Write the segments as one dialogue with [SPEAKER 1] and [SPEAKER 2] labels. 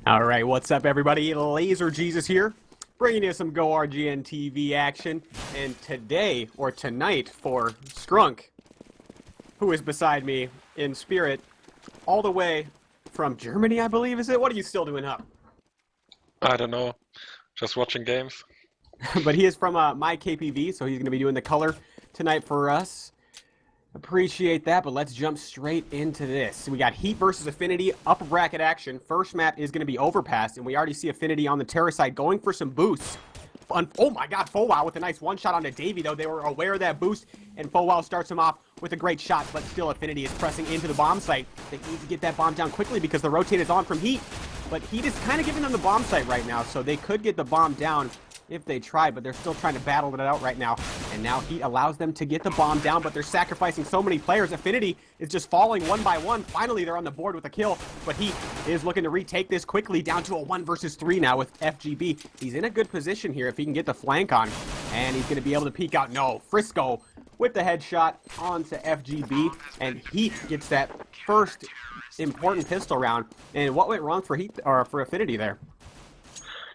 [SPEAKER 1] All right, what's up, everybody? Laser Jesus here, bringing you some Go RGN TV action. And today, or tonight, for Skrunk, who is beside me in spirit, all the way from Germany, I believe, is it? What are you still doing up?
[SPEAKER 2] I don't know. Just watching games.
[SPEAKER 1] But he is from my KPV, so he's going to be doing the color tonight for us. Appreciate that, but let's jump straight into this. We got Heat versus Affinity, upper bracket action. First map is going to be Overpass, and we already see Affinity on the terror side going for some boosts. Oh my god, Fowwow with a nice one-shot onto Davey, though. They were aware of that boost, and Fowwow starts him off with a great shot, but still Affinity is pressing into the bomb site. They need to get that bomb down quickly because the rotate is on from Heat, but Heat is kind of giving them the bomb site right now, so they could get the bomb down if they try, but they're still trying to battle it out right now. And now Heat allows them to get the bomb down, but they're sacrificing so many players. Affinity is just falling one by one. Finally, they're on the board with a kill, but Heat is looking to retake this quickly, down to a 1 versus 3 now with FGB. He's in a good position here if he can get the flank on, and he's going to be able to peek out. No, Frisco with the headshot onto FGB, and Heat gets that first important pistol round. And what went wrong for Heat, or for Affinity there?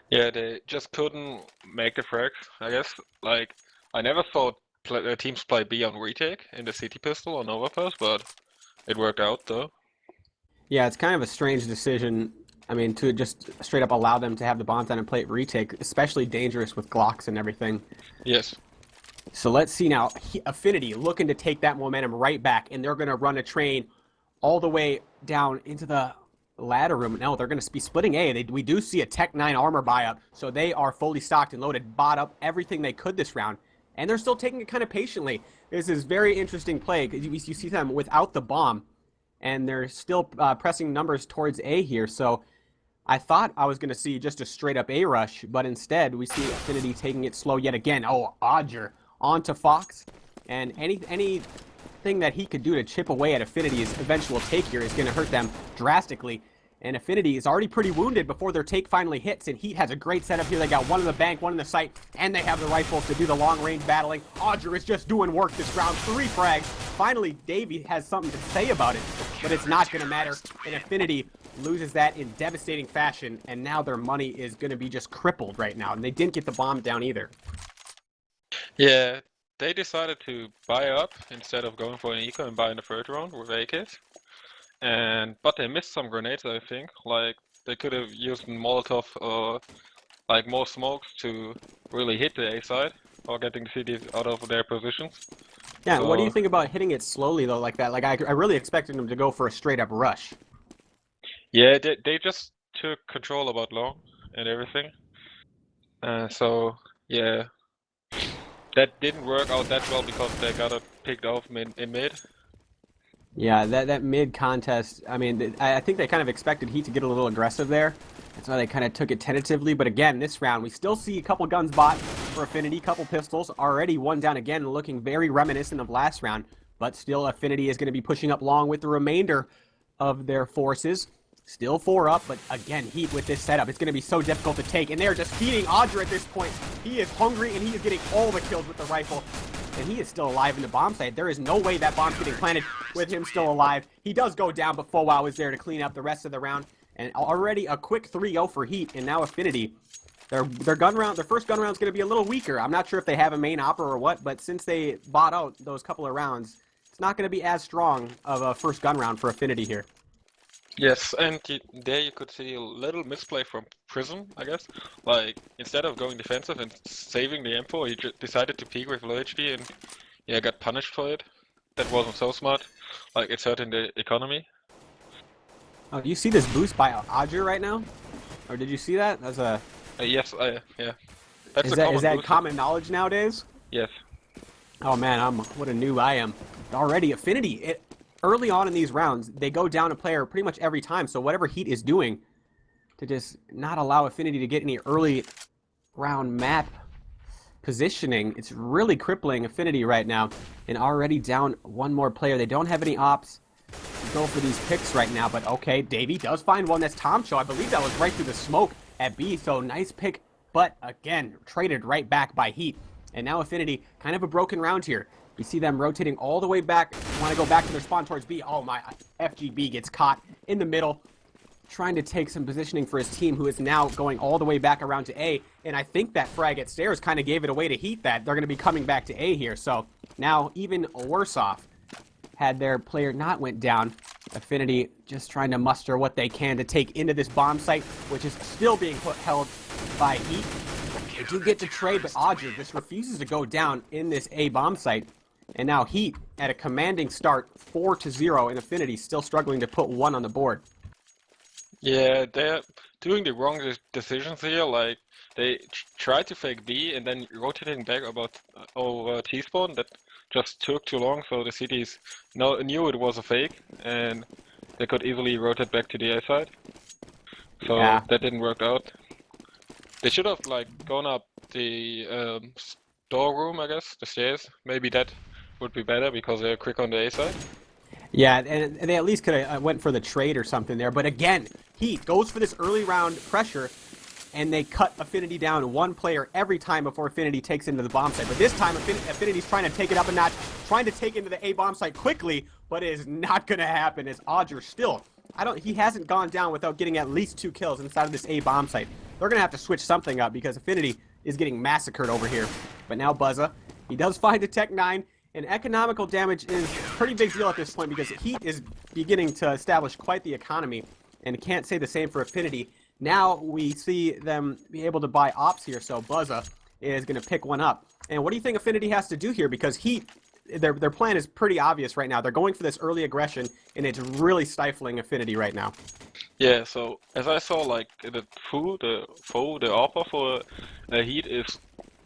[SPEAKER 2] Yeah, they just couldn't make the frag, I guess. Like, I never thought teams play B on retake in the CT pistol on Overpass, but it worked out though.
[SPEAKER 1] Yeah, it's kind of a strange decision. I mean, to just straight up allow them to have the bomb down and play it retake, especially dangerous with Glocks and everything.
[SPEAKER 2] Yes.
[SPEAKER 1] So let's see now. Affinity looking to take that momentum right back, and they're going to run a train all the way down into the ladder room. No, they're going to be splitting A. We do see a Tech 9 armor buy up, so they are fully stocked and loaded, bought up everything they could this round, and they're still taking it kind of patiently. This is very interesting play because you see them without the bomb, and they're still pressing numbers towards A here. So I thought I was going to see just a straight up A rush, but instead we see Affinity taking it slow yet again. Oh, Odger onto Fox, and anything that he could do to chip away at Affinity's eventual take here is going to hurt them drastically. And Affinity is already pretty wounded before their take finally hits, and Heat has a great setup here. They got one in the bank, one in the site, and they have the rifles to do the long-range battling. Odger is just doing work this round. 3 frags. Finally, Davey has something to say about it, but it's not going to matter. And Affinity loses that in devastating fashion, and now their money is going to be just crippled right now, and they didn't get the bomb down either.
[SPEAKER 2] Yeah, they decided to buy up instead of going for an eco and buy in the third round with AKs. But they missed some grenades, I think. Like, they could have used Molotov or like more smokes to really hit the A side or getting the cities out of their positions.
[SPEAKER 1] Yeah,
[SPEAKER 2] So,
[SPEAKER 1] what do you think about hitting it slowly though, like that? Like I really expected them to go for a straight up rush.
[SPEAKER 2] yeah, they just took control about long and everything. So yeah, that didn't work out that well because they got it picked off in mid.
[SPEAKER 1] Yeah, that mid contest, I mean, I think they kind of expected Heat to get a little aggressive there. That's why they kind of took it tentatively. But again, this round, we still see a couple guns bought for Affinity, couple pistols. Already one down again, looking very reminiscent of last round. But still, Affinity is going to be pushing up long with the remainder of their forces. Still 4 up, but again, Heat with this setup, it's going to be so difficult to take. And they're just feeding Odger at this point. He is hungry, and he is getting all the kills with the rifle. And he is still alive in the bomb site. There is no way that bomb's getting planted with him still alive. He does go down, but Fowwow is there to clean up the rest of the round. And already a quick 3-0 for Heat, and now Affinity. Their gun round, their first gun round is going to be a little weaker. I'm not sure if they have a main opper or what, but since they bought out those couple of rounds, it's not going to be as strong of a first gun round for Affinity here.
[SPEAKER 2] Yes, and there you could see a little misplay from Prism, I guess. Like, instead of going defensive and saving the M4, he just decided to peek with low HP and yeah, got punished for it. That wasn't so smart. Like, it's hurting the economy.
[SPEAKER 1] Oh, do you see this boost by Odger right now? Or did you see that? That's a...
[SPEAKER 2] Yes, yeah. That's
[SPEAKER 1] Is
[SPEAKER 2] a
[SPEAKER 1] that,
[SPEAKER 2] common
[SPEAKER 1] is that
[SPEAKER 2] boost.
[SPEAKER 1] common knowledge nowadays?
[SPEAKER 2] Yes.
[SPEAKER 1] Oh man, what a noob I am. Already, Affinity, early on in these rounds, they go down a player pretty much every time, so whatever Heat is doing to just not allow Affinity to get any early round map positioning, it's really crippling Affinity right now, and already down one more player. They don't have any ops to go for these picks right now, but okay, Davey does find one. That's Tomcho. I believe that was right through the smoke at B, so nice pick, but again, traded right back by Heat. And now Affinity, kind of a broken round here. You see them rotating all the way back. Want to go back to their spawn towards B. Oh my, FGB gets caught in the middle. trying to take some positioning for his team, who is now going all the way back around to A. And I think that frag at stairs kind of gave it away to Heat that they're going to be coming back to A here. So now even worse off had their player not went down. Affinity just trying to muster what they can to take into this bomb site, which is still being held by Heat. They do get to trade, but Audrey just refuses to go down in this A bomb site. And now Heat at a commanding start, 4-0, and Affinity still struggling to put one on the board.
[SPEAKER 2] Yeah, they're doing the wrong decisions here. Like, they tried to fake B and then rotating back about over T-spawn. That just took too long, so the CTs knew it was a fake, and they could easily rotate back to the A side. So
[SPEAKER 1] Yeah.
[SPEAKER 2] that didn't work out. They should have like gone up the storeroom, I guess, the stairs. Maybe that would be better because they're quick on the A side.
[SPEAKER 1] Yeah, and they at least could have went for the trade or something there. But again, Heat goes for this early round pressure, and they cut Affinity down one player every time before Affinity takes into the bomb site. But this time, Affinity's trying to take it up a notch, trying to take into the A bomb site quickly, but it is not going to happen as Audrey still, he hasn't gone down without getting at least 2 kills inside of this A bomb site. They're going to have to switch something up because Affinity is getting massacred over here. But now Buzza, he does find a Tech 9, and economical damage is a pretty big deal at this point because Heat is beginning to establish quite the economy, and can't say the same for Affinity. Now we see them be able to buy ops here, so Buzza is going to pick one up. And what do you think Affinity has to do here? Because Heat, their plan is pretty obvious right now. They're going for this early aggression, and it's really stifling Affinity right now.
[SPEAKER 2] Yeah, so as I saw, like the offer for Heat is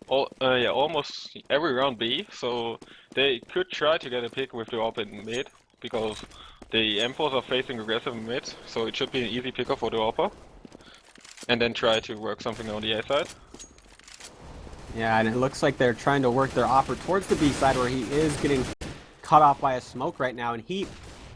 [SPEAKER 2] almost every round B, so they could try to get a pick with the AWP in mid, because the M4s are facing aggressive mid, so it should be an easy picker for the AWP. And then try to work something on the A side.
[SPEAKER 1] Yeah, and it looks like they're trying to work their offer towards the B side, where he is getting cut off by a smoke right now. And Heat,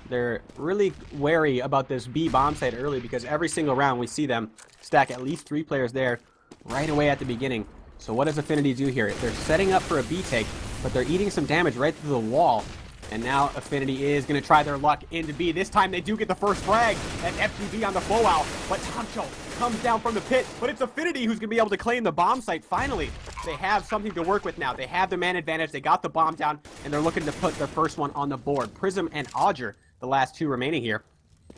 [SPEAKER 1] they're really wary about this B bomb site early, because every single round we see them stack at least 3 players there right away at the beginning. So what does Affinity do here? They're setting up for a B take, but they're eating some damage right through the wall. And now Affinity is going to try their luck into B. This time they do get the first frag at FGB on the blowout. But Tomcho comes down from the pit. But it's Affinity who's going to be able to claim the bomb site. Finally, they have something to work with now. They have the man advantage. They got the bomb down, and they're looking to put their first one on the board. Prism and Audrey, the last 2 remaining here.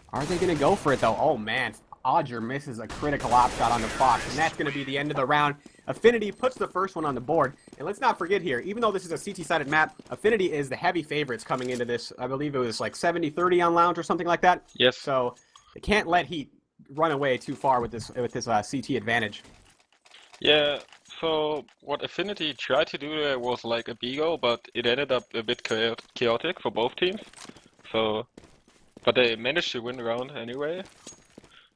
[SPEAKER 1] Are they going to go for it, though? Oh, man. Audrey misses a critical op shot on the Fox, and that's going to be the end of the round. Affinity puts the first one on the board. And let's not forget here, even though this is a CT-sided map, Affinity is the heavy favorites coming into this. I believe it was like 70-30 on Lounge or something like that.
[SPEAKER 2] Yes.
[SPEAKER 1] So they can't let Heat run away too far with this CT advantage.
[SPEAKER 2] Yeah, so what Affinity tried to do there was like a B-go, but it ended up a bit chaotic for both teams. So, but they managed to win the round anyway.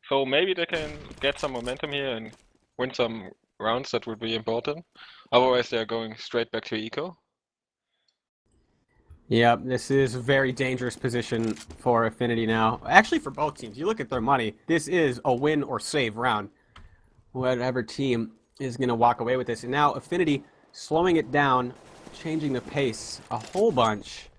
[SPEAKER 2] So maybe they can get some momentum here and win some rounds. That would be important. Otherwise, they're going straight back to eco.
[SPEAKER 1] Yep, this is a very dangerous position for Affinity now. Actually, for both teams. You look at their money, this is a win or save round. Whatever team is going to walk away with this. And now Affinity slowing it down, changing the pace a whole bunch.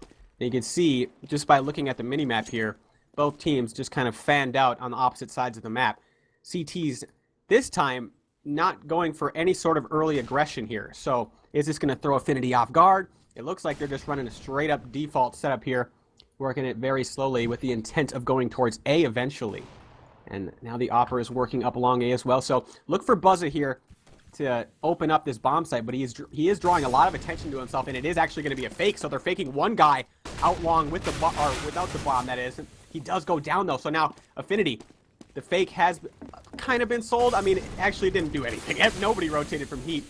[SPEAKER 1] And you can see, just by looking at the mini-map here, both teams just kind of fanned out on the opposite sides of the map. CT's this time not going for any sort of early aggression here. So is this going to throw Affinity off guard? It looks like they're just running a straight up default setup here, working it very slowly with the intent of going towards A eventually. And now the Opera is working up along A as well. So look for Buzza here to open up this bomb site, but he is drawing a lot of attention to himself, and it is actually going to be a fake. So they're faking one guy out long with the without the bomb, that is. He does go down though. So now Affinity, the fake has kind of been sold. I mean, it actually didn't do anything. Nobody rotated from Heat.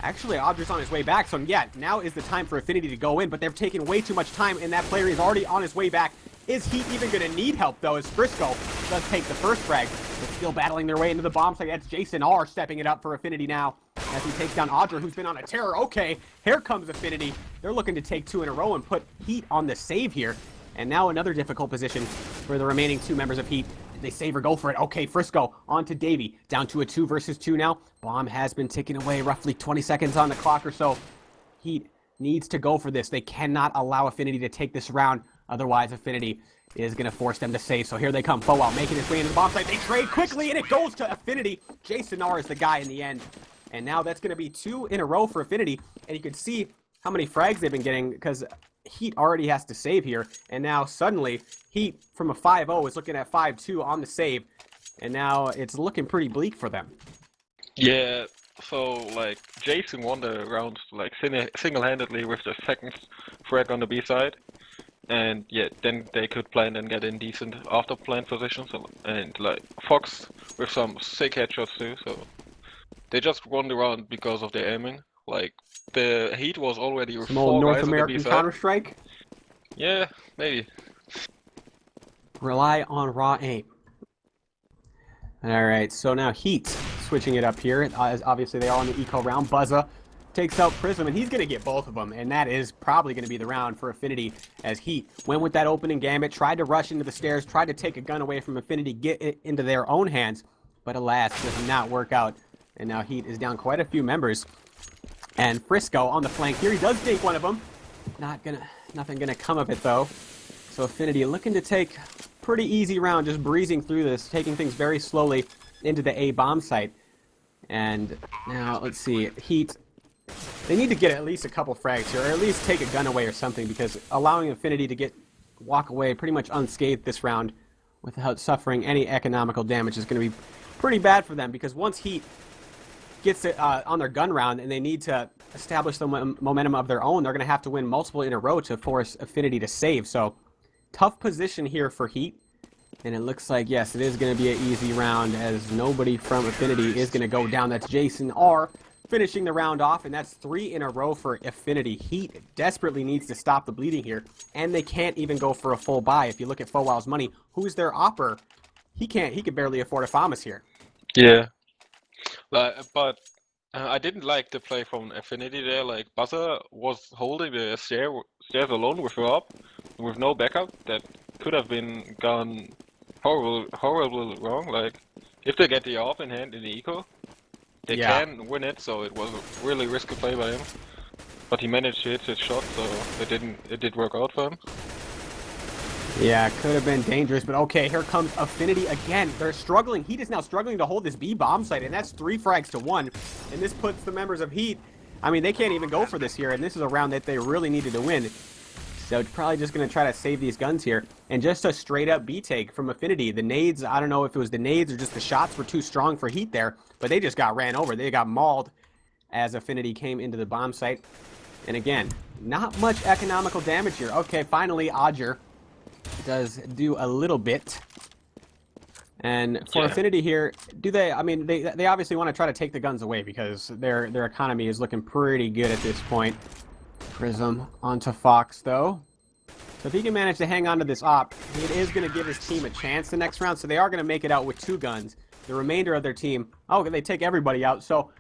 [SPEAKER 1] Actually, Audrey's on his way back, so yeah, now is the time for Affinity to go in, but they've taken way too much time, and that player is already on his way back. Is Heat even going to need help, though, as Frisco does take the first frag, but still battling their way into the bomb site. That's Jason R stepping it up for Affinity now, as he takes down Audrey, who's been on a terror. Okay, here comes Affinity. They're looking to take 2 in a row and put Heat on the save here, and now another difficult position for the remaining 2 members of Heat. They save or go for it. Okay, Frisco on to Davey. Down to a 2 versus 2 now. Bomb has been ticking away, roughly 20 seconds on the clock or so. Heat needs to go for this. They cannot allow Affinity to take this round. Otherwise, Affinity is going to force them to save. So here they come. Fowl making his way into the bomb site. They trade quickly, and it goes to Affinity. Jason R is the guy in the end. And now that's going to be 2 in a row for Affinity. And you can see how many frags they've been getting because Heat already has to save here. And now suddenly, Heat from a 5-0 is looking at 5-2 on the save. And now it's looking pretty bleak for them.
[SPEAKER 2] Yeah, so like Jason won the round like single-handedly with the second frag on the B side. And yeah, then they could plant and get in decent after plant positions, and like Fox with some sick headshots too. So they just won the round because of their aiming. Like the Heat was already with
[SPEAKER 1] Some old
[SPEAKER 2] 4
[SPEAKER 1] North
[SPEAKER 2] guys on the
[SPEAKER 1] American
[SPEAKER 2] B side.
[SPEAKER 1] Counter-Strike.
[SPEAKER 2] Yeah, maybe.
[SPEAKER 1] Rely on Ro8. Alright, so now Heat switching it up here. As obviously they are on the eco round. Buzza takes out Prism, and he's going to get both of them. And that is probably going to be the round for Affinity, as Heat went with that opening gambit, tried to rush into the stairs, tried to take a gun away from Affinity, get it into their own hands. But alas, does not work out. And now Heat is down quite a few members. And Frisco on the flank here. He does dink one of them. Nothing gonna come of it though. So Affinity looking to take pretty easy round, just breezing through this, taking things very slowly into the A bomb site. And now let's see, Heat. They need to get at least a couple frags here, or at least take a gun away or something, because allowing Affinity to walk away pretty much unscathed this round without suffering any economical damage is going to be pretty bad for them, because once Heat gets it on their gun round and they need to establish the momentum of their own, they're going to have to win multiple in a row to force Affinity to save. So tough position here for Heat, and it looks like, yes, it is going to be an easy round, as nobody from Affinity is going to go down. That's Jason R finishing the round off, and that's 3 in a row for Affinity. Heat desperately needs to stop the bleeding here, and they can't even go for a full buy. If you look at Fowow's money, who's their opper? He could barely afford a Famas here.
[SPEAKER 2] Yeah, but I didn't like the play from Affinity there. Like Buzzer was holding the stairs alone with Rob, with no backup. That could have been gone horribly wrong. Like if they get the AWP in hand in the eco, they can win it. So it was a really risky play by him, but he managed to hit his shot, so it did work out for him.
[SPEAKER 1] Yeah, could have been dangerous, but okay, here comes Affinity again. They're struggling. Heat is now struggling to hold this B bomb site, and that's 3 frags to 1. And this puts the members of Heat, I mean, they can't even go for this here, and this is a round that they really needed to win. So probably just going to try to save these guns here. And just a straight up B take from Affinity. The nades, I don't know if it was the nades or just the shots were too strong for Heat there, but they just got ran over. They got mauled as Affinity came into the bomb site. And again, not much economical damage here. Okay, finally, Odger does do a little bit. And for Affinity here, I mean, they obviously want to try to take the guns away, because their economy is looking pretty good at this point. Prism onto Fox though. So if he can manage to hang on to this op, it is going to give his team a chance the next round. So they are going to make it out with 2 guns. The remainder of their team, they take everybody out. So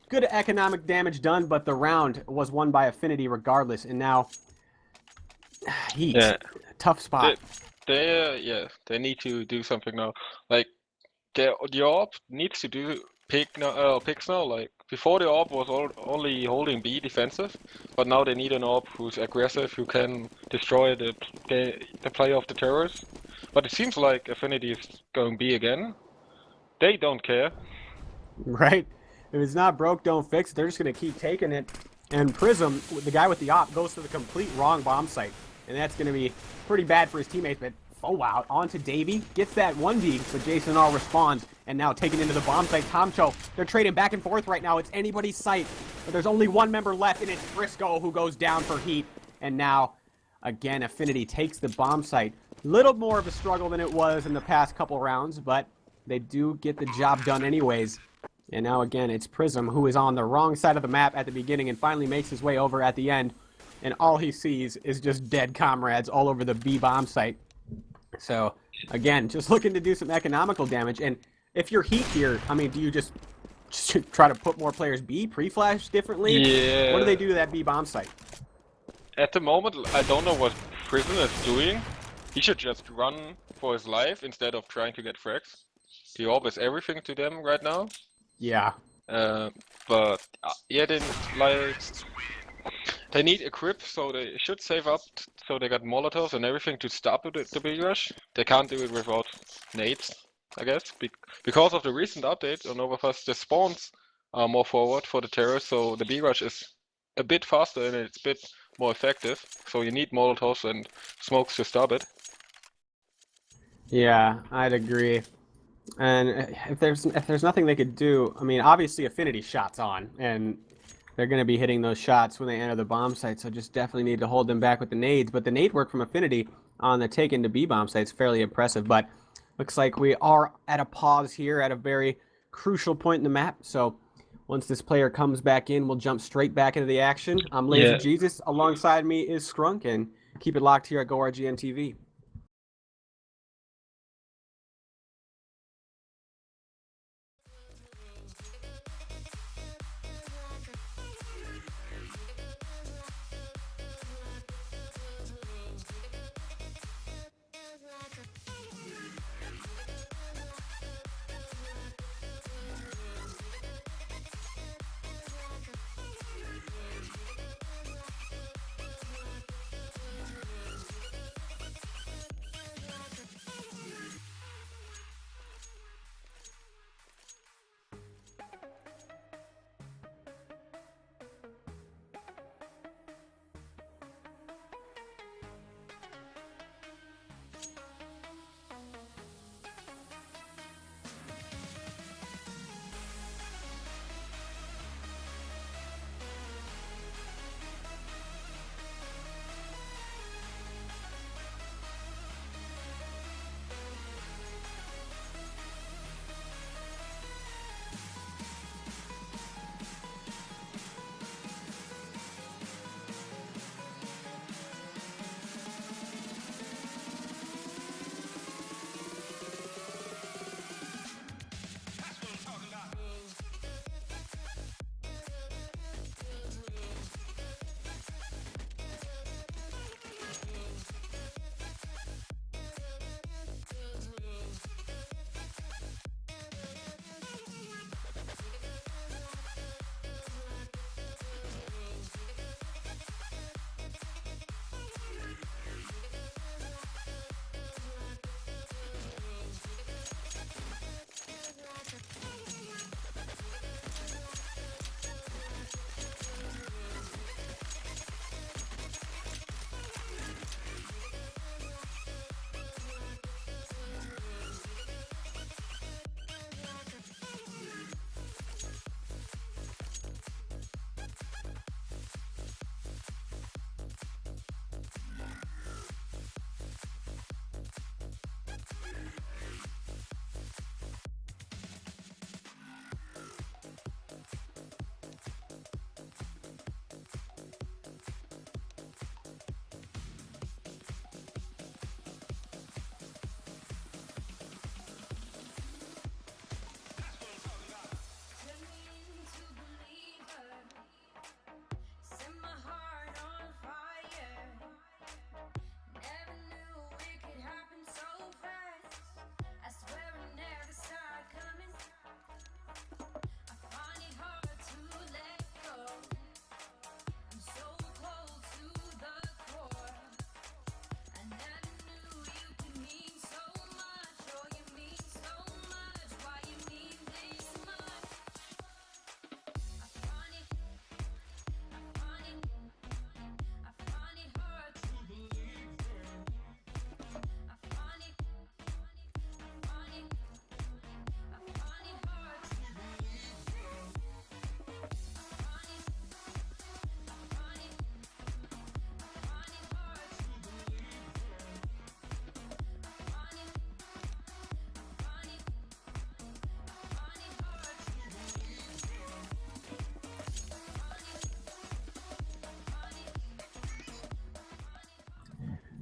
[SPEAKER 1] good economic damage done, but the round was won by Affinity regardless. And now Heat. Tough spot.
[SPEAKER 2] They need to do something now. Like the AWP needs to do picks now. Like before, the AWP was only holding B defensive, but now they need an AWP who's aggressive, who can destroy the play of the terrorists. But it seems like Affinity is going B again. They don't care.
[SPEAKER 1] Right. If it's not broke, don't fix it. They're just gonna keep taking it. And Prism, the guy with the AWP, goes to the complete wrong bomb site. And that's going to be pretty bad for his teammates. But wow, onto Davey. Gets that 1v, so Jason R responds. And now taken into the bomb site. Tomcho, they're trading back and forth right now. It's anybody's site. But there's only 1 member left, and it's Frisco who goes down for Heat. And now, again, Affinity takes the bomb site. Little more of a struggle than it was in the past couple rounds, but they do get the job done anyways. And now, again, it's Prism, who is on the wrong side of the map at the beginning and finally makes his way over at the end. And all he sees is just dead comrades all over the B bomb site. So, again, just looking to do some economical damage. And if you're Heat here, I mean, do you just try to put more players B, pre-flash differently?
[SPEAKER 2] Yeah.
[SPEAKER 1] What do they do to that B bomb site?
[SPEAKER 2] At the moment, I don't know what Prism is doing. He should just run for his life instead of trying to get frags. The AWP is everything to them right now.
[SPEAKER 1] Yeah.
[SPEAKER 2] But yeah, then like They need a grip, so they should save up so they got Molotovs and everything to stop the big rush. They can't do it without nades, I guess. Because of the recent update on Overpass, the spawns are more forward for the terrorists, so the big rush is a bit faster and it's a bit more effective. So you need Molotovs and smokes to stop it.
[SPEAKER 1] Yeah, I'd agree. And if there's nothing they could do, I mean, obviously Affinity shots on, and they're going to be hitting those shots when they enter the bomb site, so just definitely need to hold them back with the nades. But the nade work from Affinity on the take into B bomb site is fairly impressive. But looks like we are at a pause here at a very crucial point in the map. So once this player comes back in, we'll jump straight back into the action. I'm Laser
[SPEAKER 2] Yeah.
[SPEAKER 1] Jesus. Alongside me is Scrunk, and keep it locked here at Go RGN TV.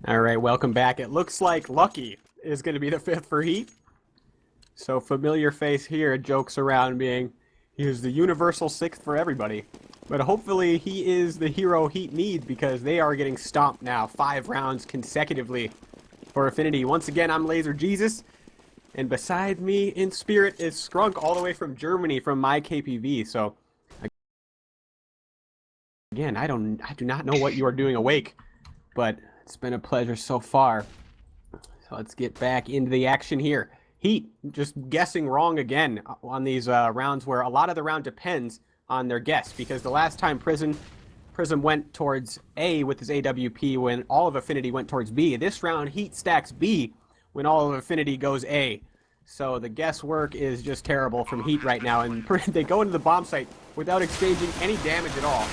[SPEAKER 1] All right, welcome back. It looks like Lucky is going to be the 5th for Heat. So familiar face here, jokes around being he is the universal 6th for everybody. But hopefully he is the hero Heat needs because they are getting stomped now 5 rounds consecutively for Affinity. Once again, I'm Laser Jesus. And beside me in spirit is Scrunk all the way from Germany from my KPV. So Again, I do not know what you are doing awake, but it's been a pleasure so far. So let's get back into the action here. Heat just guessing wrong again on these rounds where a lot of the round depends on their guess, because the last time Prism went towards A with his AWP when all of Affinity went towards B. This round, Heat stacks B when all of Affinity goes A. So the guesswork is just terrible from Heat right now, and they go into the bomb site without exchanging any damage at all,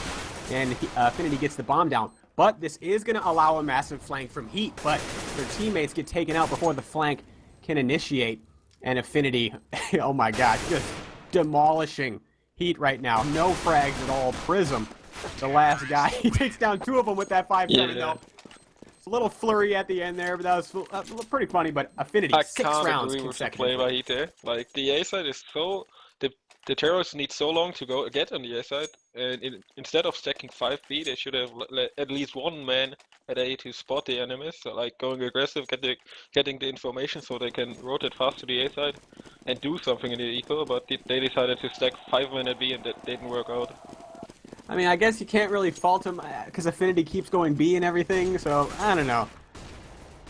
[SPEAKER 1] and Affinity gets the bomb down. But this is going to allow a massive flank from Heat, but their teammates get taken out before the flank can initiate, and Affinity, oh my god, just demolishing Heat right now. No frags at all. Prism, the last guy, he takes down 2 of them with that 5-7 though. It's a little flurry at the end there, but that was pretty funny. But Affinity, 6 rounds consecutively.
[SPEAKER 2] Play by Heat there. Like, the A side is so... The terrorists need so long to get on the A side, and instead of stacking 5B, they should have at least one man at A to spot the enemies, so like going aggressive, getting the information so they can rotate fast to the A side and do something in the eco, but they decided to stack 5 men at B and that didn't work out.
[SPEAKER 1] I mean, I guess you can't really fault him, because Affinity keeps going B and everything, so I don't know.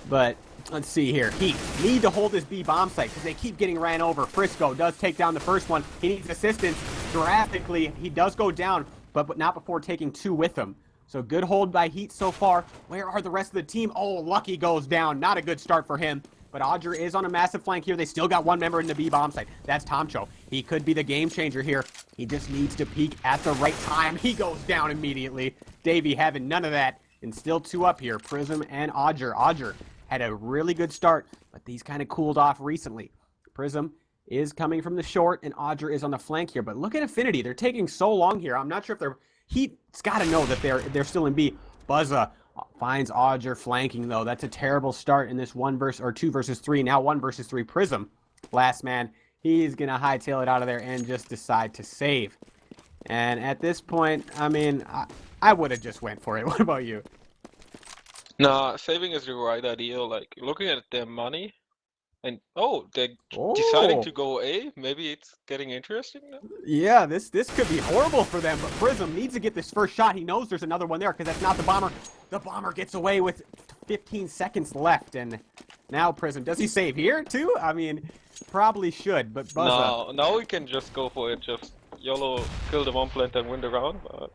[SPEAKER 1] But let's see here. Heat need to hold this B bomb site because they keep getting ran over. Frisco does take down the first one. He needs assistance. Drastically, he does go down, but not before taking 2 with him. So good hold by Heat so far. Where are the rest of the team? Oh, Lucky goes down. Not a good start for him. But Odger is on a massive flank here. They still got 1 member in the B bomb site. That's Tomcho. He could be the game changer here. He just needs to peek at the right time. He goes down immediately. Davey having none of that. And still 2 up here. Prism and Odger. Odger had a really good start, but these kind of cooled off recently. Prism is coming from the short, and Odger is on the flank here. But look at Affinity. They're taking so long here. I'm not sure if they're... Heat's got to know that they're still in B. Buzza finds Odger flanking, though. That's a terrible start in this 2 versus 3. Now 1 versus 3 Prism. Last man. He's going to hightail it out of there and just decide to save. And at this point, I mean, I would have just went for it. What about you?
[SPEAKER 2] Nah, saving is the right idea. Like, looking at their money, and they're deciding to go A. Maybe it's getting interesting now.
[SPEAKER 1] Yeah, this could be horrible for them. But Prism needs to get this first shot. He knows there's another one there because that's not the bomber. The bomber gets away with 15 seconds left, and now Prism, does he save here too? I mean, probably should. But Buzza.
[SPEAKER 2] No, now we can just go for it. Just YOLO, kill the 1 plant and win the round. But...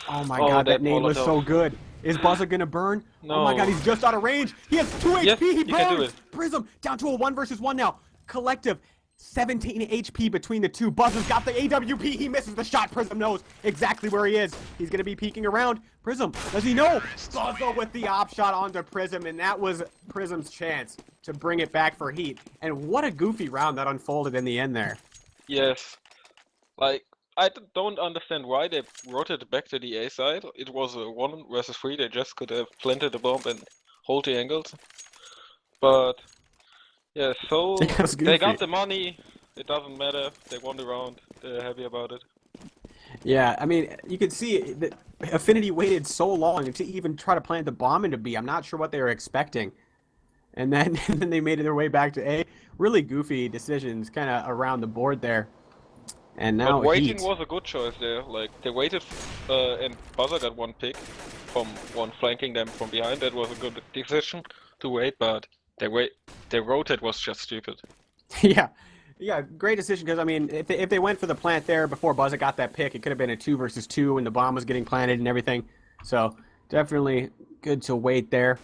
[SPEAKER 1] Oh my god, that nade was so good. Is Buzza gonna burn?
[SPEAKER 2] No.
[SPEAKER 1] Oh my god, he's just out of range. He has 2 HP.
[SPEAKER 2] Yes,
[SPEAKER 1] He
[SPEAKER 2] can do
[SPEAKER 1] burns.
[SPEAKER 2] it.
[SPEAKER 1] Prism down to a 1 versus 1 now. Collective 17 HP between the 2. Buzza's got the AWP. He misses the shot. Prism knows exactly where he is. He's gonna be peeking around. Prism, does he know? Buzza with the op shot onto Prism, and that was Prism's chance to bring it back for Heat. And what a goofy round that unfolded in the end there.
[SPEAKER 2] Yes. Like, I don't understand why they rotated back to the A side. It was a 1 versus 3. They just could have planted the bomb and hold the angles. But yeah, so they got the money. It doesn't matter. They won the round. They're happy about it.
[SPEAKER 1] Yeah, I mean, you can see that Affinity waited so long to even try to plant the bomb into B. I'm not sure what they were expecting. And then they made their way back to A. Really goofy decisions kind of around the board there. And now
[SPEAKER 2] but waiting
[SPEAKER 1] Heat.
[SPEAKER 2] was a good choice there. Like, they waited, and Buzzer got 1 pick from 1 flanking them from behind. That was a good decision to wait, but their rotate was just stupid.
[SPEAKER 1] Yeah, great decision, because I mean, if they went for the plant there before Buzzer got that pick, it could have been a 2 versus 2 and the bomb was getting planted and everything. So definitely good to wait there.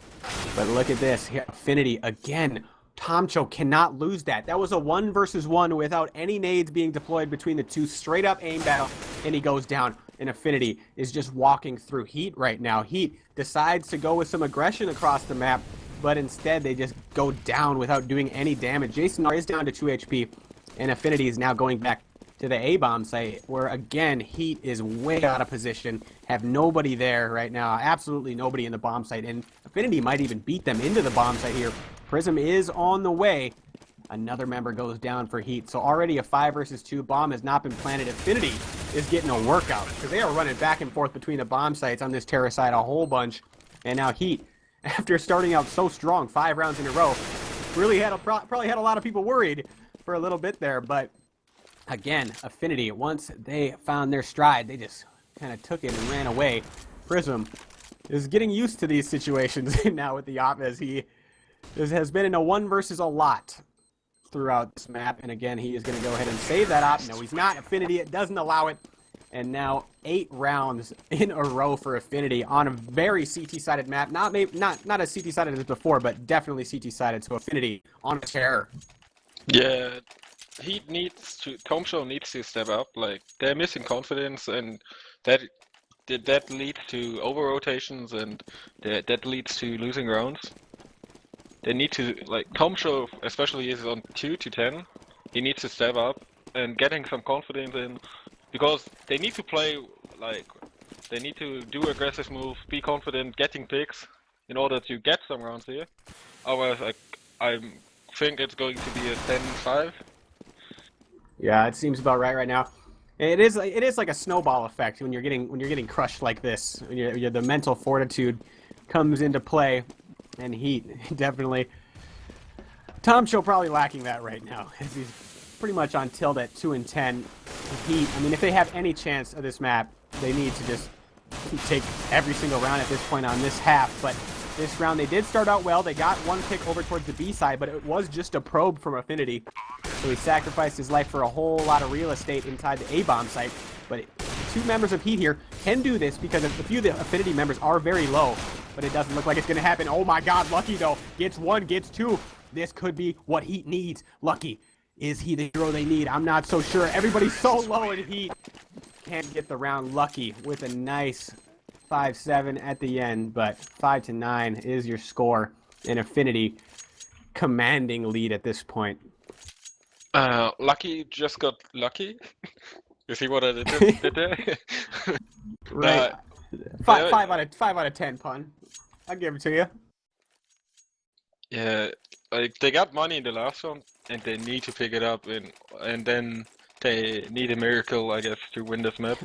[SPEAKER 1] But look at this, Affinity again. Tomcho cannot lose that. That was a 1 versus 1 without any nades being deployed between the 2. Straight up aim battle, and he goes down. And Affinity is just walking through Heat right now. Heat decides to go with some aggression across the map, but instead they just go down without doing any damage. Jason is down to 2 HP, and Affinity is now going back to the A-bomb site, where again, Heat is way out of position, have nobody there right now, absolutely nobody in the bomb site, and Affinity might even beat them into the bomb site here. Prism is on the way. Another member goes down for Heat. So already a 5 versus 2 bomb has not been planted. Affinity is getting a workout because they are running back and forth between the bomb sites on this terror side a whole bunch. And now Heat, after starting out so strong, 5 rounds in a row, really had probably had a lot of people worried for a little bit there. But again, Affinity, once they found their stride, they just kind of took it and ran away. Prism is getting used to these situations now with the op, as he has been in a 1 versus a lot throughout this map. And again, he is going to go ahead and save that op. No, he's not. Affinity, it doesn't allow it. And now 8 rounds in a row for Affinity on a very CT-sided map. Not as CT-sided as before, but definitely CT-sided. So Affinity on a tear.
[SPEAKER 2] Yeah, Tomshow needs to step up. Like, they're missing confidence, and that leads to over rotations, and that leads to losing rounds. They need to, like, Tomshow especially is on 2 to 10. He needs to step up and getting some confidence in, because they need to play, like, they need to do aggressive moves, be confident, getting picks in order to get some rounds here. Otherwise, I think it's going to be a 10-5.
[SPEAKER 1] Yeah, it seems about right now. It is like a snowball effect when you're getting crushed like this. When the mental fortitude comes into play, and Heat definitely. Tomshow probably lacking that right now, as he's pretty much on tilt at 2 and 10. Heat, I mean, if they have any chance of this map, they need to just take every single round at this point on this half. But this round, they did start out well. They got 1 pick over towards the B side, but it was just a probe from Affinity. So he sacrificed his life for a whole lot of real estate inside the A-bomb site. But 2 members of Heat here can do this because a few of the Affinity members are very low. But it doesn't look like it's going to happen. Oh my god, Lucky though. Gets 1, gets 2. This could be what Heat needs. Lucky. Is he the hero they need? I'm not so sure. Everybody's so low in Heat. Can't get the round. Lucky with a nice 5-7 at the end. But 5-9 is your score. And Affinity commanding lead at this point.
[SPEAKER 2] Lucky just got lucky. You see what I did there?
[SPEAKER 1] Right. 5 out of 10 pun. I'll give it to you.
[SPEAKER 2] Yeah, like they got money in the last one, and they need to pick it up, and then they need a miracle, I guess, to win this map.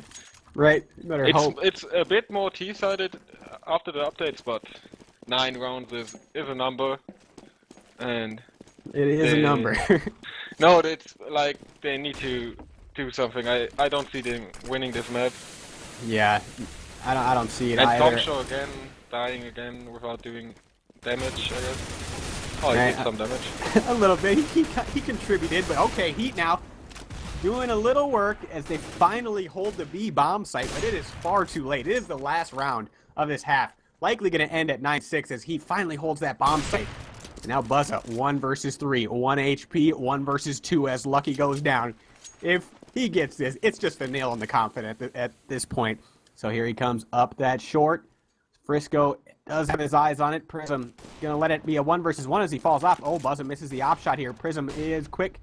[SPEAKER 1] Right. Better hope.
[SPEAKER 2] It's a bit more T-sided after the updates, but 9 rounds is a number, and
[SPEAKER 1] it is a number.
[SPEAKER 2] No, it's like they need to do something. I don't see them winning this map.
[SPEAKER 1] Yeah, I don't see it
[SPEAKER 2] and
[SPEAKER 1] either.
[SPEAKER 2] And Tomshow again, dying again without doing damage, I guess. Oh, he did some damage.
[SPEAKER 1] A little bit. He contributed, but okay, Heat now doing a little work as they finally hold the B bomb site, but it is far too late. It is the last round of this half. Likely going to end at 9-6 as Heat finally holds that bomb site. And now Buzza, 1 versus 3, 1 HP, 1 versus 2 as Lucky goes down. If he gets this, it's just a nail in the coffin at this point. So here he comes up that short. Frisco does have his eyes on it. Prism gonna let it be a 1 versus 1 as he falls off. Oh, Buzza misses the op shot here. Prism is quick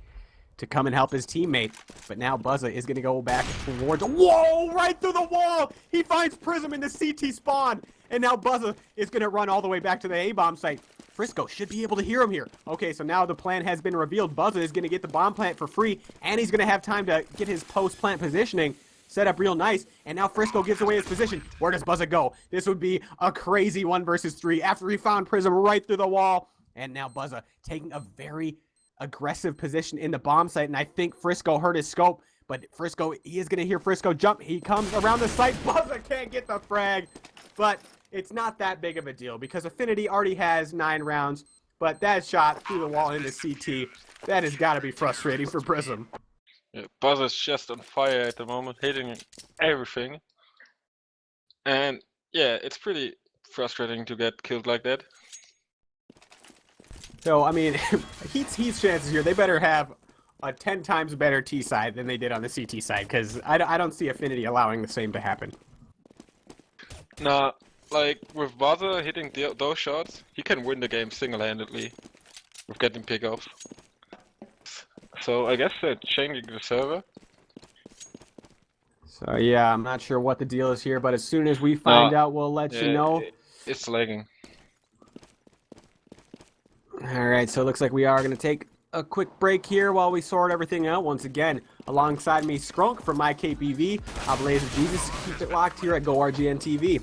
[SPEAKER 1] to come and help his teammate. But now Buzza is gonna go back towards. Whoa! Right through the wall! He finds Prism in the CT spawn. And now Buzza is gonna run all the way back to the A-bomb site. Frisco should be able to hear him here. Okay, so now the plan has been revealed. Buzza is going to get the bomb plant for free, and he's going to have time to get his post-plant positioning set up real nice. And now Frisco gives away his position. Where does Buzza go? This would be a crazy 1 versus 3 after he found Prism right through the wall. And now Buzza taking a very aggressive position in the bomb site, and I think Frisco heard his scope. But Frisco, he is going to hear Frisco jump. He comes around the site. Buzza can't get the frag, but it's not that big of a deal because Affinity already has 9 rounds, but that shot through the wall into CT, that has got to be frustrating for Prism.
[SPEAKER 2] Yeah, Buzz is just on fire at the moment, hitting everything. And yeah, it's pretty frustrating to get killed like that.
[SPEAKER 1] So, I mean, Heat's chances here, they better have a 10 times better T side than they did on the CT side, because I don't see Affinity allowing the same to happen.
[SPEAKER 2] Nah. Like, with Buzzer hitting those shots, he can win the game single-handedly with getting pickoffs. So I guess they're changing the server.
[SPEAKER 1] So yeah, I'm not sure what the deal is here, but as soon as we find out, we'll let you know.
[SPEAKER 2] It's lagging.
[SPEAKER 1] Alright, so it looks like we are going to take a quick break here while we sort everything out. Once again, alongside me, Skrunk from MyKPV. I'm Blaze of Jesus. Keep it locked here at Go RGN TV.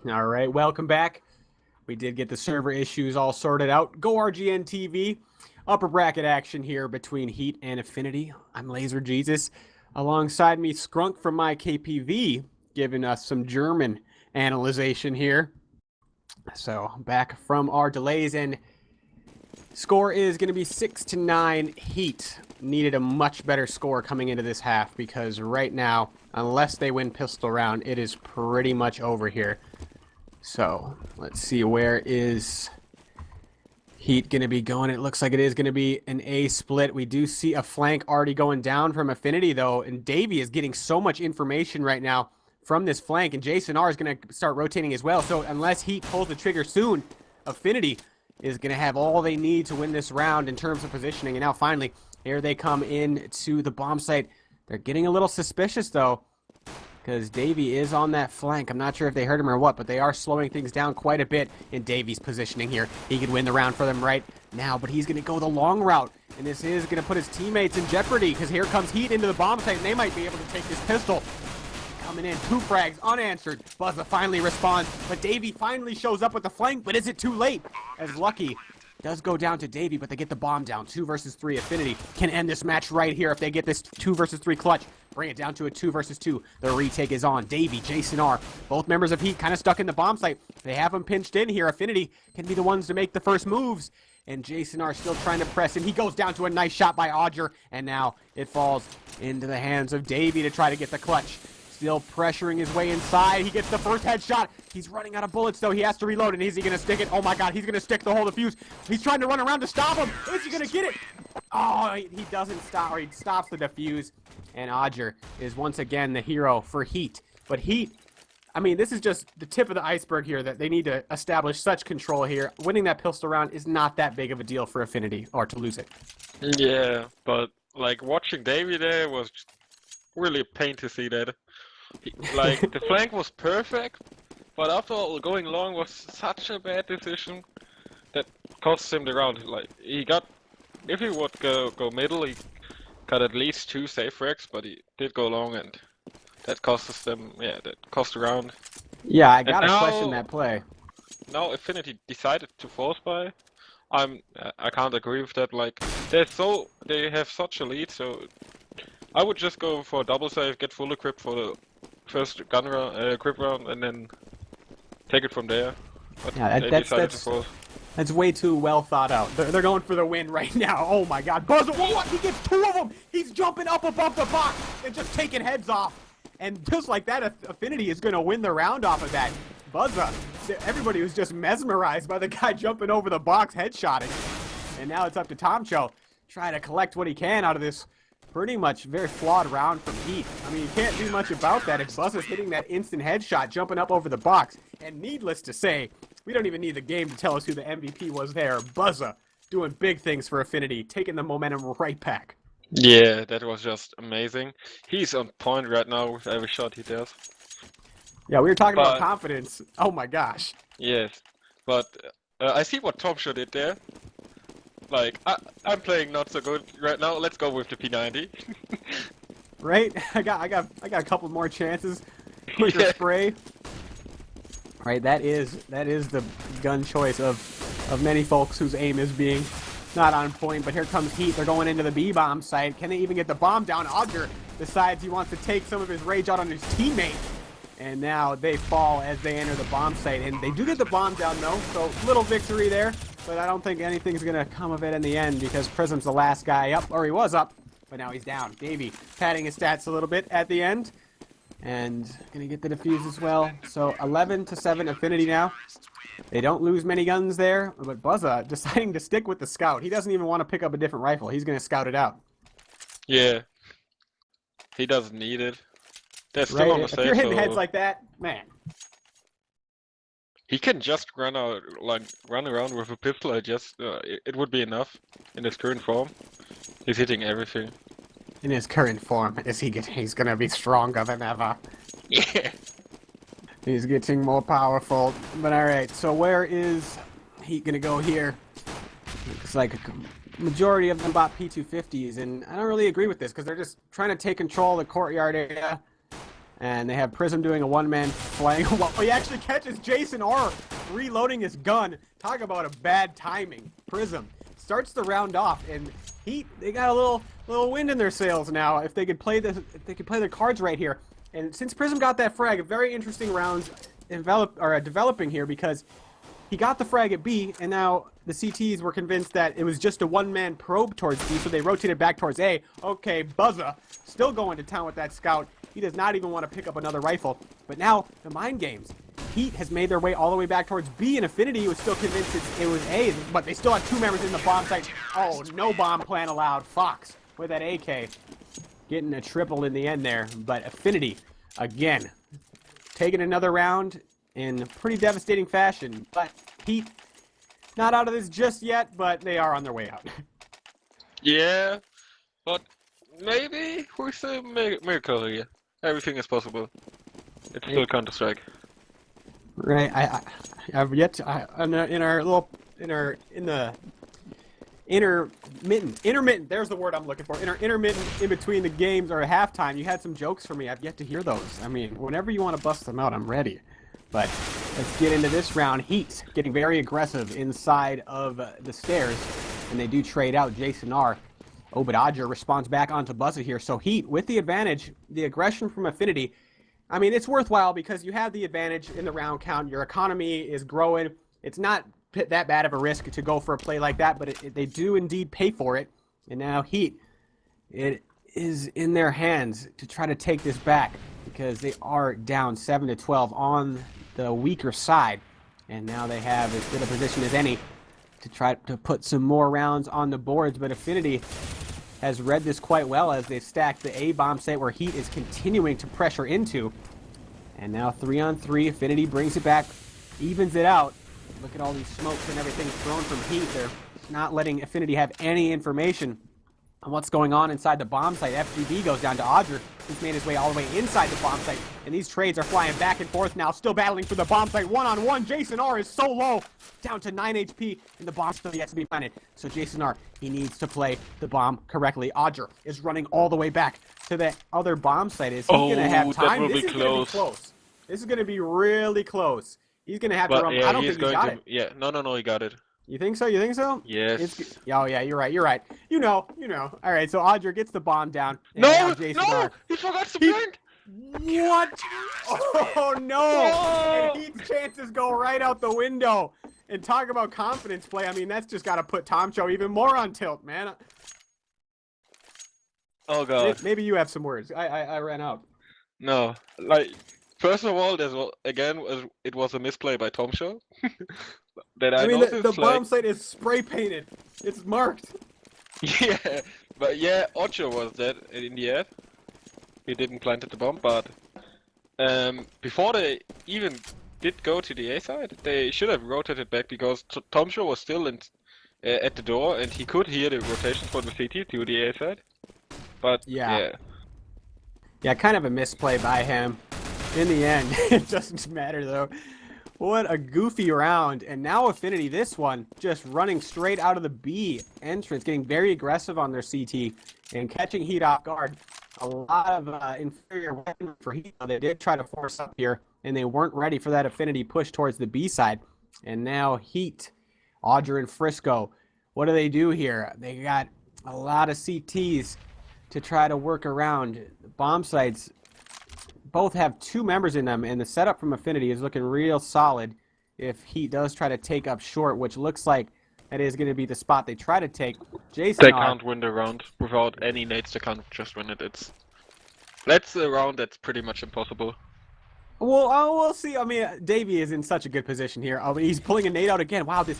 [SPEAKER 1] All right, welcome back. We did get the server issues all sorted out. Go RGN TV. Upper bracket action here between Heat and Affinity. I'm Laser Jesus. Alongside me, Skrunk from my KPV, giving us some German analyzation here. So back from our delays, and score is going to be 6-9 Heat. Needed a much better score coming into this half, because right now, unless they win pistol round, it is pretty much over here. So let's see, where is Heat going to be going? It looks like it is going to be an A split. We do see a flank already going down from Affinity, though, and Davey is getting so much information right now from this flank, and Jason R is going to start rotating as well. So unless Heat pulls the trigger soon, Affinity is going to have all they need to win this round in terms of positioning. And now finally, here they come in to the bomb site. They're getting a little suspicious though, because Davey is on that flank. I'm not sure if they heard him or what, but they are slowing things down quite a bit in Davey's positioning here. He could win the round for them right now, but he's going to go the long route. And this is going to put his teammates in jeopardy, because here comes Heat into the bomb site, and they might be able to take this pistol. Coming in, 2 frags, unanswered. Buzza finally responds, but Davey finally shows up with the flank, but is it too late? As Lucky does go down to Davey, but they get the bomb down. 2 versus 3. Affinity can end this match right here if they get this 2 versus 3 clutch. Bring it down to a 2 versus 2. The retake is on. Davey, Jason R. Both members of Heat kind of stuck in the bomb site. They have him pinched in here. Affinity can be the ones to make the first moves. And Jason R still trying to press him. He goes down to a nice shot by Odger. And now it falls into the hands of Davey to try to get the clutch. Still pressuring his way inside. He gets the first headshot. He's running out of bullets, though. He has to reload. And is he going to stick it? Oh, my God. He's going to stick the whole defuse. He's trying to run around to stop him. Is he going to get it? Oh, he doesn't stop, or he stops the defuse. And Odger is once again the hero for Heat. But Heat, I mean, this is just the tip of the iceberg here, that they need to establish such control here. Winning that pistol round is not that big of a deal for Affinity, or to lose it.
[SPEAKER 2] Yeah, but like watching Davey there was really a pain to see that. Like the flank was perfect, but after all, going long was such a bad decision that cost him the round. Like he got, if he would go middle, he got at least 2 safe frags, but he did go long, and that cost them. Yeah, that cost the round.
[SPEAKER 1] Yeah, I gotta question that play.
[SPEAKER 2] Now Affinity decided to force buy. I can't agree with that. Like they have such a lead, so I would just go for a double save, get full equip for the first gun round, grip round, and then take it from there. But
[SPEAKER 1] yeah, that's way too well thought out. They're going for the win right now. Oh my God, Buzzer! What? He gets 2 of them. He's jumping up above the box and just taking heads off. And just like that, Affinity is going to win the round off of that. Buzza, everybody was just mesmerized by the guy jumping over the box, headshotting. And now it's up to Tomcho, trying to collect what he can out of this pretty much very flawed round from Heat. I mean, you can't do much about that if Buzza's hitting that instant headshot, jumping up over the box. And needless to say, we don't even need the game to tell us who the MVP was there. Buzza doing big things for Affinity, taking the momentum right back.
[SPEAKER 2] Yeah, that was just amazing. He's on point right now with every shot he does.
[SPEAKER 1] Yeah, we were talking about confidence. Oh my gosh.
[SPEAKER 2] Yes, but I see what Tomcho did there. Like, I'm playing not so good right now. Let's go with the P90.
[SPEAKER 1] Right? I got a couple more chances. Quicker spray. Right, that is the gun choice of many folks whose aim is being not on point. But here comes Heat. They're going into the B-bomb site. Can they even get the bomb down? Odger decides he wants to take some of his rage out on his teammate. And now they fall as they enter the bomb site. And they do get the bomb down, though. So little victory there. But I don't think anything's going to come of it in the end, because Prism's the last guy up. Or he was up, but now he's down. Davey padding his stats a little bit at the end. And going to get the defuse as well. So 11-7 Affinity now. They don't lose many guns there. But Buzza deciding to stick with the scout. He doesn't even want to pick up a different rifle. He's going to scout it out.
[SPEAKER 2] Yeah. He doesn't need it. They're still on the safe.
[SPEAKER 1] If you're hitting heads like that, man.
[SPEAKER 2] He can just run around with a pistol. It would be enough in his current form. He's hitting everything.
[SPEAKER 1] In his current form, he's gonna be stronger than ever.
[SPEAKER 2] Yeah.
[SPEAKER 1] He's getting more powerful. But alright, so where is Heat gonna go here? Looks like a majority of them bought P250s, and I don't really agree with this, because they're just trying to take control of the courtyard area. And they have Prism doing a one-man flank. Well, he actually catches Jason R reloading his gun. Talk about a bad timing. Prism starts the round off, and Heat, they got a little wind in their sails now. If they could play their cards right here. And since Prism got that frag, a very interesting rounds developing here, because he got the frag at B, and now the CTs were convinced that it was just a one-man probe towards B, so they rotated back towards A. Okay, Buzza still going to town with that scout. He does not even want to pick up another rifle. But now, the mind games. Heat has made their way all the way back towards B, and Affinity was still convinced it was A, but they still have 2 members in the bomb site. Oh, no bomb plan allowed. Fox with that AK. Getting a triple in the end there. But Affinity, again, taking another round in pretty devastating fashion. But Heat, Not out of this just yet, but they are on their way out.
[SPEAKER 2] Yeah, but maybe with a miracle here. Everything is possible. It's still Counter-Strike.
[SPEAKER 1] Right. I've yet to, in the intermittent. There's the word I'm looking for. Intermittent in between the games or at halftime. You had some jokes for me. I've yet to hear those. I mean, whenever you want to bust them out, I'm ready. But let's get into this round. Heat getting very aggressive inside of the stairs, and they do trade out Jason R. Oh, but Odger responds back onto Buzzet here. So Heat with the advantage, the aggression from Affinity. I mean, it's worthwhile because you have the advantage in the round count. Your economy is growing. It's not that bad of a risk to go for a play like that, but they do indeed pay for it. And now Heat, it is in their hands to try to take this back because they are down 7-12 on the weaker side. And now they have as good a position as any to try to put some more rounds on the boards. But Affinity has read this quite well as they stack the A bomb site where Heat is continuing to pressure into. And now 3-on-3, Affinity brings it back, evens it out. Look at all these smokes and everything thrown from Heat. They're not letting Affinity have any information on what's going on inside the bomb site. FGB goes down to Odger, who's made his way all the way inside the bomb site. And these trades are flying back and forth now, still battling for the bomb site. One-on-one, Jason R is so low, down to 9 HP, and the bomb still yet to be planted. So Jason R, he needs to play the bomb correctly. Odger is running all the way back to the other bomb site. Is he going to have time?
[SPEAKER 2] This is
[SPEAKER 1] going to be close. This is going to be really close. He's going to have to run.
[SPEAKER 2] Yeah,
[SPEAKER 1] I don't think he got it.
[SPEAKER 2] Yeah, no, he got it.
[SPEAKER 1] You think so? You think so?
[SPEAKER 2] Yes.
[SPEAKER 1] Oh, yeah, you're right. You're right. You know. All right, so Odger gets the bomb down.
[SPEAKER 2] No! He forgot to blink!
[SPEAKER 1] What? Oh, no! And Heat's chances go right out the window. And talk about confidence play. I mean, that's just got to put Tomcho even more on tilt, man.
[SPEAKER 2] Oh, God.
[SPEAKER 1] Maybe you have some words. I ran out.
[SPEAKER 2] No. Like, first of all, it was a misplay by Tomcho.
[SPEAKER 1] I mean, the bomb site is spray painted. It's marked.
[SPEAKER 2] Yeah, but yeah, Ocho was dead in the end. He didn't plant the bomb, but before they even did go to the A side, they should have rotated back because Tomcho was still at the door and he could hear the rotation for the CT to the A side. But yeah,
[SPEAKER 1] kind of a misplay by him. In the end, it doesn't matter though. What a goofy round. And now Affinity, this one, just running straight out of the B entrance, getting very aggressive on their CT and catching Heat off guard. A lot of inferior weapons for Heat. They did try to force up here, and they weren't ready for that Affinity push towards the B side. And now Heat, Odger and Frisco, what do they do here? They got a lot of CTs to try to work around. The bomb sites both have 2 members in them, and the setup from Affinity is looking real solid if Heat does try to take up short, which looks like that is going to be the spot they try to take. Jason
[SPEAKER 2] they can't win the round without any nades. They can't just win it. That's a round that's pretty much impossible.
[SPEAKER 1] Well, we'll see. I mean, Davey is in such a good position here. He's pulling a nade out again. Wow, these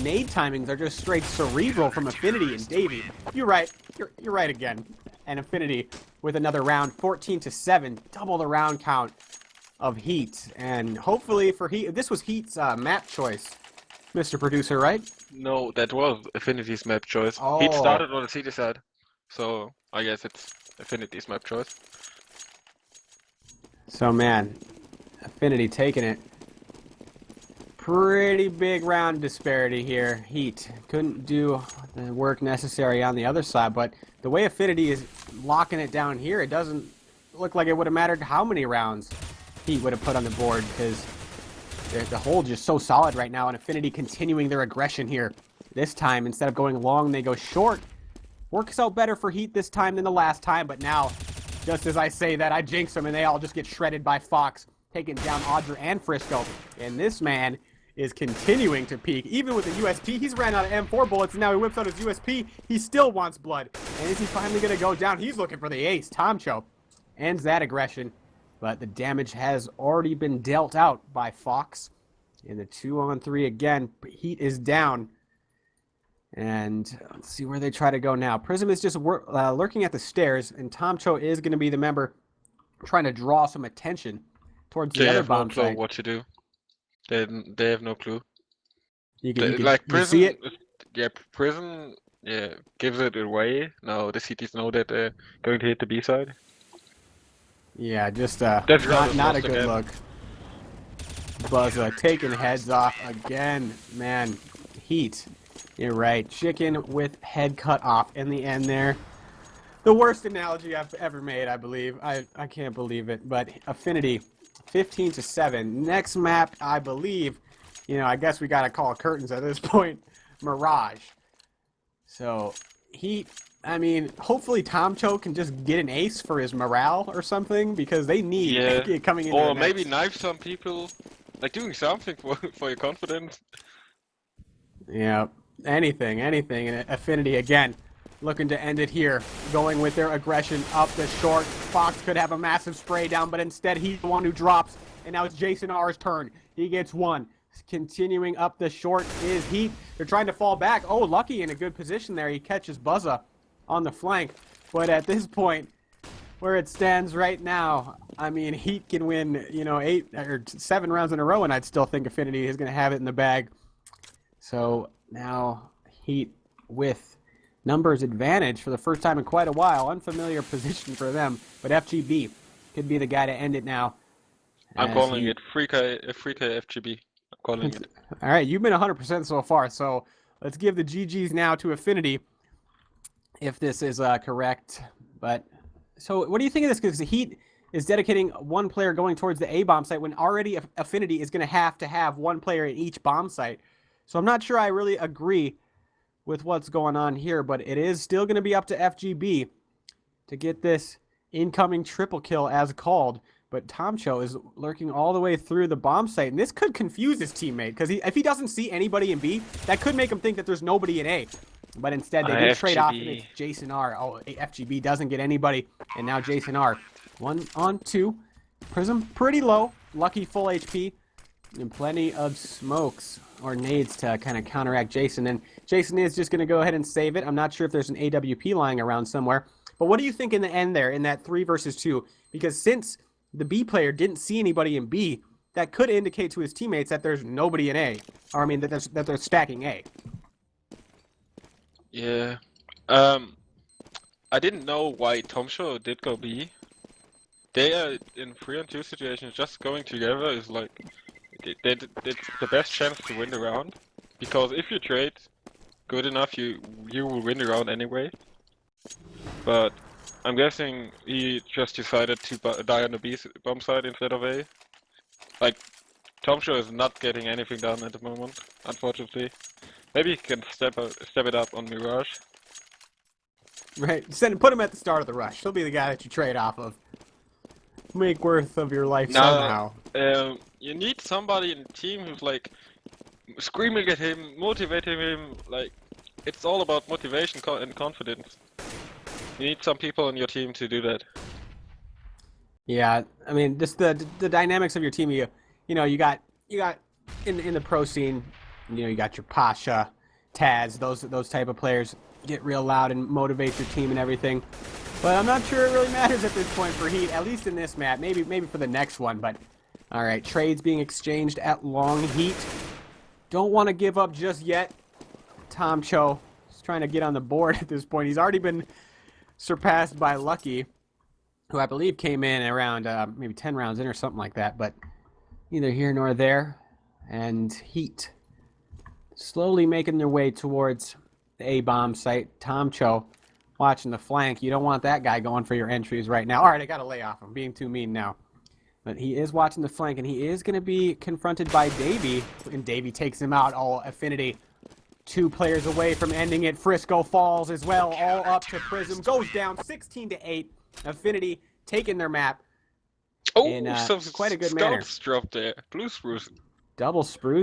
[SPEAKER 1] nade timings are just straight cerebral from Affinity and Davey. You're right. You're right again. And Affinity with another round, 14-7, double the round count of Heat. And hopefully for Heat, this was Heat's map choice, Mr. Producer, right?
[SPEAKER 2] No, that was Affinity's map choice.
[SPEAKER 1] Oh.
[SPEAKER 2] Heat started on the CT side, so I guess it's Affinity's map choice.
[SPEAKER 1] So man, Affinity taking it. Pretty big round disparity here. Heat couldn't do the work necessary on the other side, but the way Affinity is locking it down here, it doesn't look like it would have mattered how many rounds Heat would have put on the board because the hold just so solid right now, and Affinity continuing their aggression here. This time, instead of going long, they go short. Works out better for Heat this time than the last time, but now, just as I say that, I jinx them, and they all just get shredded by Fox, taking down Odger and Frisco. And this man is continuing to peak. Even with the USP, he's ran out of M4 bullets, and now he whips out his USP. He still wants blood. And is he finally going to go down? He's looking for the ace. Tomcho ends that aggression, but the damage has already been dealt out by Fox. In the 2-on-3 again, Heat is down. And let's see where they try to go now. Prism is just lurking at the stairs, and Tomcho is going to be the member trying to draw some attention towards the other bomb site.
[SPEAKER 2] What to do. They have no clue. Like
[SPEAKER 1] you see
[SPEAKER 2] Prism,
[SPEAKER 1] it?
[SPEAKER 2] yeah, Prism, yeah, gives it away. Now the CTs know that they're going to hit the B side.
[SPEAKER 1] Yeah, just
[SPEAKER 2] That's rather
[SPEAKER 1] not a
[SPEAKER 2] lost
[SPEAKER 1] good
[SPEAKER 2] again.
[SPEAKER 1] look. Buzza taking heads off again, man. Heat. You're right. Chicken with head cut off in the end there. The worst analogy I've ever made, I believe. I can't believe it. But Affinity, 15-7. Next map, I believe. I guess we gotta call curtains at this point. Mirage. So I mean, hopefully Tomcho can just get an ace for his morale or something because they need
[SPEAKER 2] Yeah,
[SPEAKER 1] it coming into
[SPEAKER 2] or
[SPEAKER 1] the
[SPEAKER 2] maybe
[SPEAKER 1] next.
[SPEAKER 2] knife some people, like doing something for your confidence.
[SPEAKER 1] Yeah, anything. And Affinity again, looking to end it here, going with their aggression up the short. Fox could have a massive spray down, but instead he's the one who drops, and now it's Jason R's turn. He gets one. Continuing up the short is Heat. They're trying to fall back. Oh, Lucky in a good position there. He catches Buzza on the flank, but at this point, where it stands right now, I mean, Heat can win, 8 or 7 rounds in a row, and I'd still think Affinity is going to have it in the bag. So now Heat with numbers advantage for the first time in quite a while. Unfamiliar position for them, but FGB could be the guy to end it now.
[SPEAKER 2] I'm calling it 3K FGB. I'm calling it.
[SPEAKER 1] All right, you've been 100% so far, so let's give the GGs now to Affinity if this is correct. But so what do you think of this? Because the Heat is dedicating one player going towards the A bomb site when already Affinity is going to have one player at each bomb site. So I'm not sure I really agree with what's going on here, but it is still going to be up to FGB to get this incoming triple kill as called. But Tomcho is lurking all the way through the bomb site, and this could confuse his teammate, because if he doesn't see anybody in B, that could make him think that there's nobody in A. But instead, they did trade off, and it's Jason R. Oh, FGB doesn't get anybody, and now Jason R. 1 on 2. Prism pretty low. Lucky full HP, and plenty of smokes or nades to kind of counteract Jason. And Jason is just going to go ahead and save it. I'm not sure if there's an AWP lying around somewhere. But what do you think in the end there, in that 3 versus 2? Because since the B player didn't see anybody in B, that could indicate to his teammates that there's nobody in A. Or, I mean, that they're stacking A.
[SPEAKER 2] Yeah. I didn't know why Tomshaw did go B. They are in 3-on-2 situations. Just going together is like it's the best chance to win the round. Because if you trade good enough, you will win the round anyway. But I'm guessing he just decided to die on the B bomb side instead of A. Like, Tomshaw is not getting anything done at the moment, unfortunately. Maybe he can step it up on Mirage.
[SPEAKER 1] Right. Put him at the start of the rush. He'll be the guy that you trade off of. Make worth of your life somehow.
[SPEAKER 2] You need somebody in the team who's like screaming at him, motivating him. Like, it's all about motivation and confidence. You need some people on your team to do that.
[SPEAKER 1] Yeah, I mean, just the dynamics of your team. You got in the pro scene. You got your Pasha, Taz, those type of players get real loud and motivate your team and everything. But I'm not sure it really matters at this point for Heat, at least in this map. Maybe for the next one. But all right, trades being exchanged at long. Heat don't want to give up just yet. Tomcho is trying to get on the board at this point. He's already been surpassed by Lucky, who I believe came in around maybe 10 rounds in or something like that, but neither here nor there. And Heat slowly making their way towards the A-bomb site. Tomcho watching the flank. You don't want that guy going for your entries right now. All right, I got to lay off. I'm being too mean now. But he is watching the flank, and he is going to be confronted by Davey, and Davey takes him out. All Affinity 2 players away from ending it. Frisco falls as well, all up to Prism. Goes down 16-8. Affinity taking their map in quite a good manner.
[SPEAKER 2] Dropped there. Blue Spruce.
[SPEAKER 1] Double spruce.